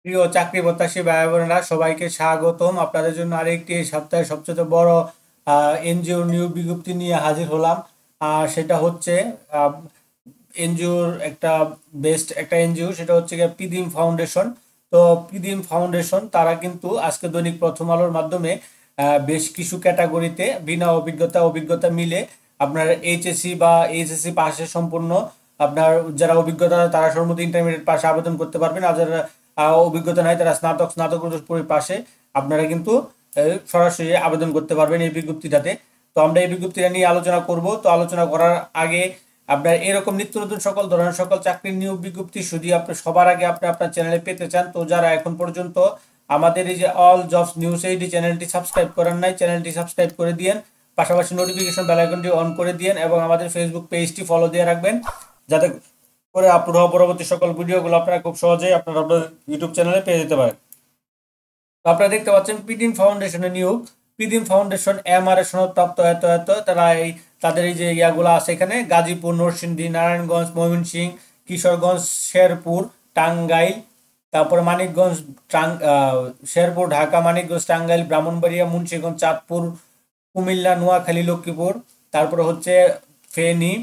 প্রিয় চাকরি প্রত্যাশী ভাই বোনেরা সবাইকে স্বাগতম। আপনাদের জন্য আরেকটি এই সপ্তাহের সবচেয়ে বড় এনজিওর নিয়োগ বিজ্ঞপ্তি নিয়ে হাজির হলাম। আর সেটা হচ্ছে এনজিওর একটা বেস্ট একটা এনজিও, সেটা হচ্ছে গিয়ে পিদিম ফাউন্ডেশন। তো পিদিম ফাউন্ডেশন তারা কিন্তু আজকে দৈনিক প্রথম আলোর মাধ্যমে বেশ কিছু ক্যাটাগরিতে বিনা অভিজ্ঞতা মিলে আপনার এইচএসসি বা এইচএসসি পাশে সম্পূর্ণ আপনার যারা অভিজ্ঞতা তারা সর্বোচ্চ ইন্টারমিডিয়েট পাশে আবেদন করতে পারবেন। আর যারা অভিজ্ঞতা নাই তারা স্নাতকোত্তর পাশে আপনারা কিন্তু সরাসরি আবেদন করতে পারবেন এই বিজ্ঞপ্তিটাতে। তো আমরা এই বিজ্ঞপ্তিটা নিয়ে আলোচনা করব। তো আলোচনা করার আগে আপনার এরকম নিত্য নতুন সকল ধরনের সকল চাকরির নিয়োগ বিজ্ঞপ্তি যদি আপনি সবার আগে আপনি আপনার চ্যানেলে পেতে চান, তো যারা এখন পর্যন্ত আমাদের এই যে অল জবস নিউজ এইডি চ্যানেলটি সাবস্ক্রাইব করেন নাই, চ্যানেলটি সাবস্ক্রাইব করে দিয়েন, পাশাপাশি নোটিফিকেশন বেল আইকনটি অন করে দিয়েন এবং আমাদের ফেসবুক পেজটি ফলো দিয়ে রাখবেন, যাতে করে আপলোড হওয়া পরবর্তী সকল ভিডিওগুলো আপনারা খুব সহজেই আপনারা ইউটিউব চ্যানেলে পেয়ে যেতে পারেন। তো আপনারা দেখতে পাচ্ছেন পিদিম ফাউন্ডেশনের নিয়োগ। পিদিম ফাউন্ডেশন এমআরএ সনদপ্রাপ্ত এত এত তারা এই তাদের এই যে ইয়াগুলো আছে এখানে গাজীপুর, নরসিংদী, নারায়ণগঞ্জ, ময়মনসিংহ, কিশোরগঞ্জ, শেরপুর, টাঙ্গাইল, তারপরে মানিকগঞ্জ, শেরপুর, ঢাকা, মানিকগঞ্জ, টাঙ্গাইল, ব্রাহ্মণবাড়িয়া, মুন্সিগঞ্জ, চাঁদপুর, কুমিল্লা, নোয়াখালী, লক্ষ্মীপুর, তারপরে হচ্ছে ফেনী,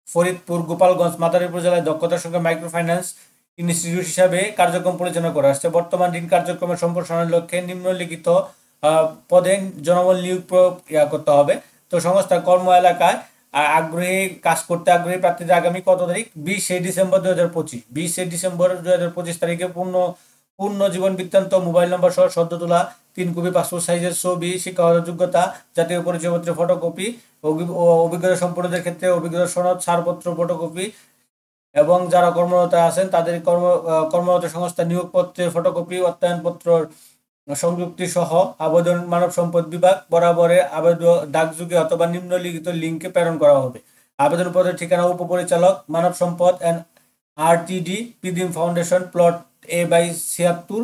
ফরিদপুর, গোপালগঞ্জ, মাদারীপুর জেলায় দক্ষতার সঙ্গে মাইক্রো ফাইন্যান্স ইনস্টিটিউট হিসাবে কার্যক্রম পরিচালনা করে আসছে। বর্তমান ঋণ কার্যক্রমের সম্প্রসারণের লক্ষ্যে নিম্নলিখিত পদে জনবল নিয়োগ করতে হবে। তো সংস্থা কর্ম এলাকায় আগ্রহী কাজ করতে আগ্রহী প্রার্থীদের আগামী কত তারিখ? 20 ডিসেম্বর 2025, 20 ডিসেম্বর 2025 তারিখে পূর্ণ জীবন বৃত্তান্ত, মোবাইল নম্বর সহ সদ্য তোলা 3 কপি পাসপোর্ট সাইজের ছবি, শিক্ষাগত যোগ্যতা, জাতীয় পরিচয়পত্রের ফটোকপি, অভিজ্ঞতা সম্পন্নদের ক্ষেত্রে অভিজ্ঞতা সনদ, ছাড়পত্র ফটোকপি এবং যারা কর্মরত আছেন তাদের কর্মরত সংস্থা নিয়োগপত্রের ফটোকপি, অত্যয়নপত্র সংযুক্তি সহ আবেদন মানব সম্পদ বিভাগ বরাবরের আবেদন ডাকযোগে অথবা নিম্নলিখিত লিঙ্কে প্রেরণ করা হবে। আবেদন পত্রের ঠিকানা উপপরিচালক মানব সম্পদ and RTD, Pidim foundation, plot A/76,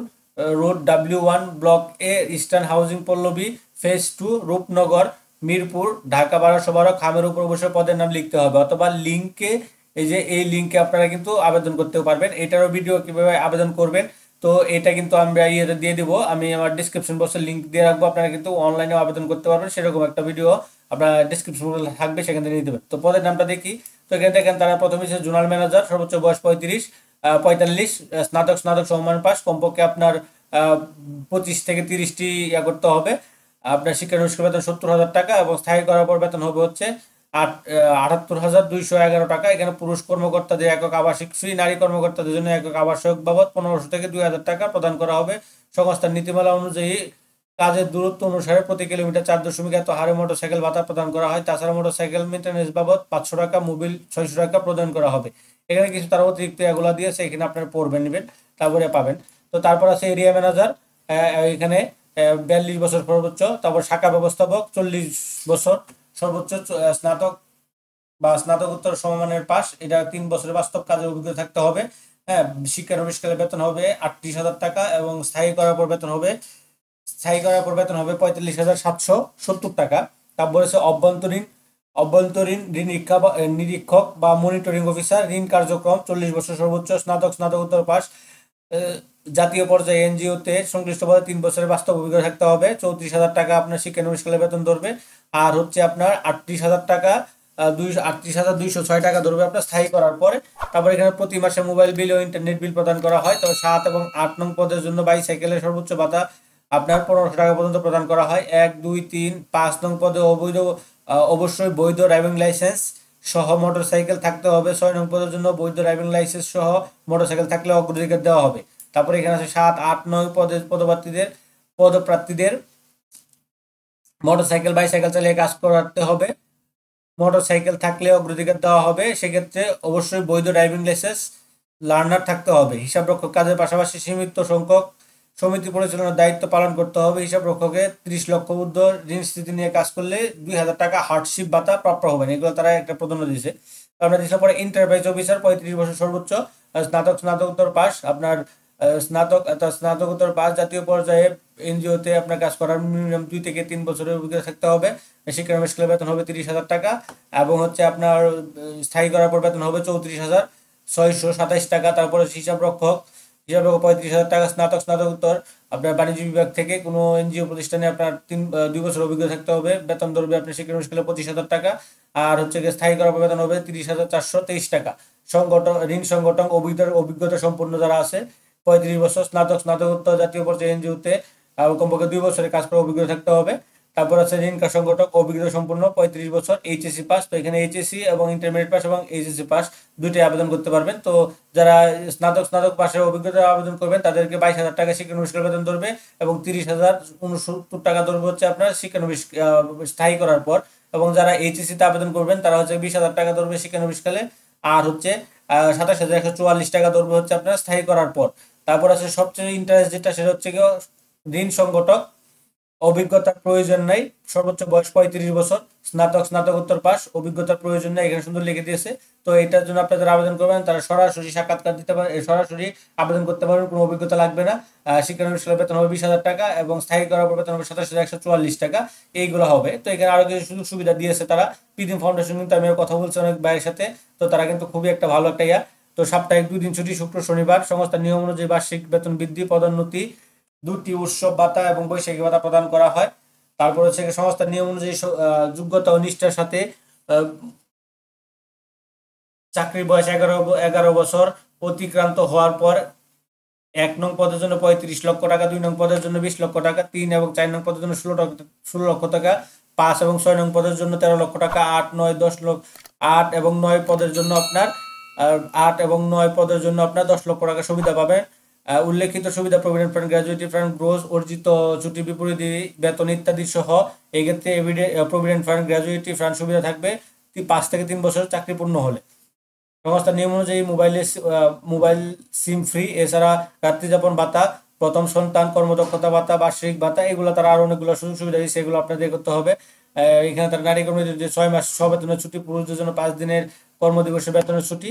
road W1, block A, eastern housing Pallabi, phase 2, Rupnagar, Mirpur, Dhaka 1212, খামের উপর বসে পদের নাম লিখতে হবে অথবা লিঙ্কে এই লিঙ্কে আপনারা কিন্তু আবেদন করতে পারবেন। এটারও ভিডিও কিভাবে আবেদন করবেন তো এটা কিন্তু আমরা ইয়েতে দিয়ে দিব, আমি আমার ডিসক্রিপশন বক্সে লিঙ্ক দিয়ে রাখবো, আপনারা কিন্তু অনলাইনেও আবেদন করতে পারবেন। সেরকম একটা ভিডিও আপনার ডিসক্রিপশন থাকবে, সেখান থেকে নিয়ে দেবেন। তো পদের নামটা দেখি। তো এখানে দেখেন তারা প্রথমে ছিল জোনাল ম্যানেজার, সর্বোচ্চ বয়স 45, স্নাতক সমমান পাস, কমপক্ষে আপনার 25 থেকে 30টি ইয়া করতে হবে। আপনার শিক্ষানবিশ বেতন 70,000 টাকা এবং স্থায়ী করার পর বেতন হবে হচ্ছে 78,211 টাকা। এখানে পুরুষ কর্মকর্তাদের একক আবাসিক ফি, নারী কর্মকর্তাদের জন্য একক আবাসিক বাবদ 1500 থেকে 2,000 টাকা প্রদান করা হবে। সংস্থার নীতিমালা অনুযায়ী কাজের দূরত্ব অনুসারে প্রতি কিলোমিটার 4 এত হারে মোটরসাইকেল ভাতা প্রদান করা হয়। তাছাড়া মোটরসাইকেল মেনটেন্যান্স বাবদ 500 টাকা, মোবিল 600 টাকা প্রদান করা হবে। এখানে কিছু তারা অতিরিক্ত এগুলা দিয়েছে, এখানে আপনার পড়বেন নেবেন তারপরে পাবেন। তো তারপর আছে এরিয়া ম্যানেজার, এখানে 42 বছর সর্বোচ্চ। তারপর শাখা ব্যবস্থাপক 40 বছর সর্বোচ্চ, স্নাতক বা স্নাতকোত্তর সমমানের পাস, এটা 3 বছরের বাস্তব কাজের অভিজ্ঞতা থাকতে হবে। হ্যাঁ, শিক্ষানবিশকালে বেতন হবে 38,000 টাকা এবং স্থায়ী করার পর বেতন হবে 45,770 টাকা। তারপর হচ্ছে অভ্যন্তরীণ ঋণ নিরীক্ষক বা মনিটরিং অফিসার, ঋণ কার্যক্রম 40 বছর সর্বোচ্চ, স্নাতকোত্তর পাস, জাতীয় পর্যায়ে এনজিওতে সংশ্লিষ্ট পদে 3 বছরের বাস্তব অভিজ্ঞতা থাকতে হবে। 34,000 টাকা আপনার শিক্ষানবিশকালে বেতন ধরবে। আর হচ্ছে আপনার 38,000 টাকা, 38,206 টাকা ধরবে আপনার স্থায়ী করার পরে। তারপর এখানে প্রতি মাসে মোবাইল বিল ও ইন্টারনেট বিল প্রদান করা হয়। তবে 7 এবং 8 নং পদের জন্য বাইসাইকেলের সর্বোচ্চ ভাতা আপনার 1500 টাকা পর্যন্ত প্রদান করা হয়। 1, 2, 3, 5 নং পদে অবশ্যই বৈধ ড্রাইভিং লাইসেন্স সহ মোটরসাইকেল থাকতে হবে। 6 নং পদের জন্য বৈধ ড্রাইভিং লাইসেন্স সহ মোটরসাইকেল থাকলে অগ্রাধিকার দেওয়া হবে। তারপরে এখানে আছে 7, 8, 9 পদপ্রার্থীদের মোটরসাইকেল বাইসাইকেল চালিয়ে কাজ করাতে হবে। মোটরসাইকেল থাকলে অগ্রাধিকার দেওয়া হবে। সেক্ষেত্রে অবশ্যই বৈধ ড্রাইভিং লাইসেন্স লার্নার থাকতে হবে। হিসাবরক্ষক কাজের পাশাপাশি সীমিত সংখ্যক সমিতি পরিচালনার দায়িত্ব পালন করতে হবে। হিসাবরক্ষকে 30 লক্ষ ঊর্ধ্ব ঋণ স্থিতি নিয়ে কাজ করলে 2,000 টাকা হার্ডশিপ ভাতা প্রাপ্য হবেন। এগুলো তারা একটা প্রাধান্য দিয়েছে। আমরা দিয়েছিলাম পরে ইন্টারপ্রাইজ অফিসার 35 বছর সর্বোচ্চ, স্নাতকোত্তর পাস, আপনার স্নাতকোত্তর পাস, জাতীয় পর্যায়ে এনজিওতে আপনার কাজ করার মিনিমাম 2 থেকে 3 বছরের অভিজ্ঞতা থাকতে হবে। শিক্ষানবিশকালে বেতন হবে 30,000 টাকা এবং হচ্ছে আপনার স্থায়ী করার পর বেতন হবে 34,627 টাকা। তারপরে হিসাব রক্ষক হিসাবরক্ষক 35,000 টাকা, স্নাতক স্নাতকোত্তর আপনার বাণিজ্য বিভাগ থেকে কোনো এনজিও প্রতিষ্ঠানে আপনার 2 বছর অভিজ্ঞতা থাকতে হবে, বেতন ধরবে আপনার শিক্ষানবিশকালে 25,000 টাকা। আর হচ্ছে গিয়ে স্থায়ী করার বেতন হবে 30,423 টাকা। সংগঠন ঋণ সংগঠন অভিজ্ঞতা সম্পন্ন যারা আছে 35 বছর, স্নাতক স্নাতকোত্তর জাতীয় পর্যায়ে এনজিওতে কমপক্ষে 2 বছরের কাজ করার অভিজ্ঞতা থাকতে হবে। তারপর আছে ঋণ সংগঠক অভিজ্ঞতা সম্পন্ন 35 বছর, এইচএসসি পাস। তো এখানে এইচএসসি এবং ইন্টারমিডিয়েট পাস এবং এইচএসসি পাস দুইটাই আবেদন করতে পারবেন। তো যারা স্নাতক পাশের অভিজ্ঞতা আবেদন করবেন তাদেরকে 22,000 টাকা শিক্ষানবিশকাল বেতন ধরবে এবং 30,069 টাকা ধরবে হচ্ছে আপনার শিক্ষানবিশ স্থায়ী করার পর। এবং যারা এইচএসসি তে আবেদন করবেন তারা হচ্ছে 20,000 টাকা ধরবে শিক্ষানবিশকালে, আর হচ্ছে 27,144 টাকা ধরবে হচ্ছে আপনার স্থায়ী করার পর। তারপর আছে সবচেয়ে ইন্টারেস্ট যেটা, সেটা হচ্ছে গিয়ে ঋণ সংগঠক অভিজ্ঞতার প্রয়োজন নাই, সর্বোচ্চ বয়স 35 বছর, স্নাতক স্নাতকোত্তর পাস, অভিজ্ঞতার প্রয়োজন নেই, এখানে সুন্দর লিখে দিয়েছে। তো এটার জন্য আপনারা যারা আবেদন করবেন তারা সরাসরি সাক্ষাৎকার দিতে পারেন, সরাসরি আবেদন করতে পারবেন, কোনো অভিজ্ঞতা লাগবে না। শিক্ষানবিশকালের বেতন হবে 20,000 টাকা এবং স্থায়ী করার পর বেতন হবে 27,144 টাকা। এইগুলো হবে। তো এখানে আরো কিছু সুযোগ সুবিধা দিয়েছে তারা। পিদিম ফাউন্ডেশন কিন্তু আমি কথা বলছি অনেক ভাইয়ের সাথে, তো তারা কিন্তু খুবই একটা ভালো একটা ইয়া। তো সাপ্তাহিক 2 দিন ছুটি, শুক্র শনিবার। সংস্থার নিয়ম অনুযায়ী বার্ষিক বেতন বৃদ্ধি, পদোন্নতি, 2টি উৎসব ভাতা এবং বৈশাখী ভাতা প্রদান করা হয়। তারপর হচ্ছে সংস্থার নিয়ম অনুযায়ী যোগ্যতা ও নিষ্ঠার সাথে আহ, চাকরির বয়স 11 বছর অতিক্রান্ত হওয়ার পর 1 নং পদের জন্য 35 লক্ষ টাকা, 2 নং পদের জন্য 20 লক্ষ টাকা, 3 এবং 4 নং পদের জন্য 16 লক্ষ টাকা, 5 এবং 6 নং পদের জন্য 13 লক্ষ টাকা, 8, 9, 10 লক্ষ 8 এবং 9 পদের জন্য আপনার 8 এবং 9 পদের জন্য আপনার 10 লক্ষ টাকা সুবিধা পাবেন। উল্লেখিত সুবিধা provident fund, gratuity fund, gross অর্জিত ছুটি, বিপরীত বেতন ইত্যাদি সহ এক্ষেত্রে প্রভিডেন্ট ফান্ড, গ্র্যাজুইটি ফান্ড সুবিধা থাকবে 5 থেকে 3 বছর চাকরি পূর্ণ হলে। সংস্থার নিয়ম অনুযায়ী মোবাইল সিম ফ্রি, এছাড়া রাত্রিযাপন ভাতা, প্রথম সন্তান কর্মদক্ষতা ভাতা, বার্ষিক ভাতা, এগুলো তারা আরো অনেকগুলো সুযোগ সুবিধা দিচ্ছে, এগুলো আপনাদের করতে হবে। এখানে তারা নারী কর্মীদের যে 6 মাস সবেতনের ছুটি, পুরুষদের জন্য 5 দিনের কর্মদিবসের বেতনের ছুটি।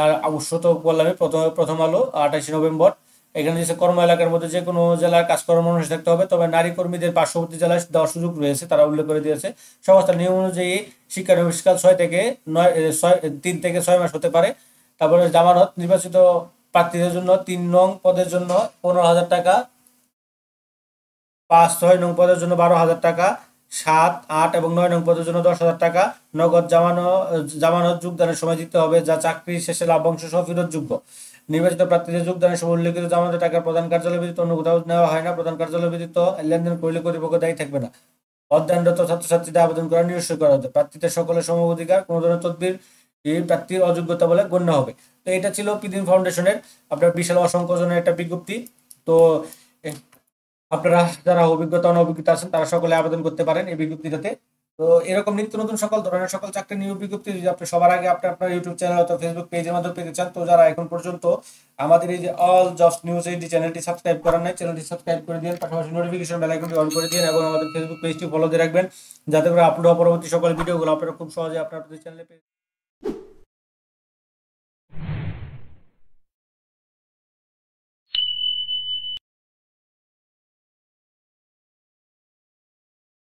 আর অবশ্য তো বললামই প্রথম আলো 28 নভেম্বর। এখানে যে কর্ম এলাকার মধ্যে যে কোনো জেলার কাজকর্ম অনুষ্ঠিত থাকতে হবে, তবে নারী কর্মীদের পার্শ্ববর্তী জেলায় দেওয়ার সুযোগ রয়েছে, তারা উল্লেখ করে দিয়েছে। সংস্থার নিয়ম অনুযায়ী শিক্ষানবিশকাল 3 থেকে 6 মাস হতে পারে। তারপরে জামানত, নির্বাচিত প্রার্থীদের জন্য 3 নং পদের জন্য 15,000 টাকা, 5, 6 নং পদের জন্য 12,000 টাকা, 7, 8 এবং 9 নং পদের জন্য 10,000 টাকা নগদ জামানত যোগদানের সময় দিতে হবে, যা চাকরি শেষে লাভ্যাংশ সহ ফেরতযোগ্য। নির্বাচিত প্রার্থীদের যোগদানের সময় উল্লেখিত জামানতের টাকা প্রধান কার্যালয় ব্যতীত অন্য কোথাও নেওয়া হয় না। প্রধান কার্যালয় ব্যতীত লেনদেন করলে কর্তৃপক্ষ দায়ী থাকবে না। অধ্যয়নরত ছাত্রছাত্রীদের আবেদন করা নিরস্ত করা হতো। প্রার্থীদের সকলের সম অধিকার, কোনো ধরনের তদবির এই প্রার্থীর অযোগ্যতা বলে গণ্য হবে। তো এটা ছিল পিদিম ফাউন্ডেশনের আপনার বিশাল অসংখ্য জনের একটা বিজ্ঞপ্তি। তো আপনারা যারা অভিজ্ঞতা অনভিজ্ঞতা আছেন তারা সকলে আবেদন করতে পারেন এই বিজ্ঞপ্তিটাতে। তো এরকম নিত্য নতুন সকল ধরনের সকল চাকরি নিয়োগ বিজ্ঞপ্তি যদি আপনি সবার আগে আপনি আপনার ইউটিউব চ্যানেল অথবা ফেসবুক পেজের মাধ্যমে পেতে চান, তো যারা এখন পর্যন্ত আমাদের এই যে অল জবস নিউজ এই চ্যানেলটি সাবস্ক্রাইব করেন নাই, চ্যানেলটি সাবস্ক্রাইব করে দিন, পাশাপাশি নোটিফিকেশন বেল আইকনটি অন করে দিন এবং আমাদের ফেসবুক পেজটি ফলো দিয়ে রাখবেন, যাতে করে আপলোড হওয়া পরবর্তী সকল ভিডিওগুলো আপনারা খুব সহজে আপনাদের চ্যানেলে পেয়ে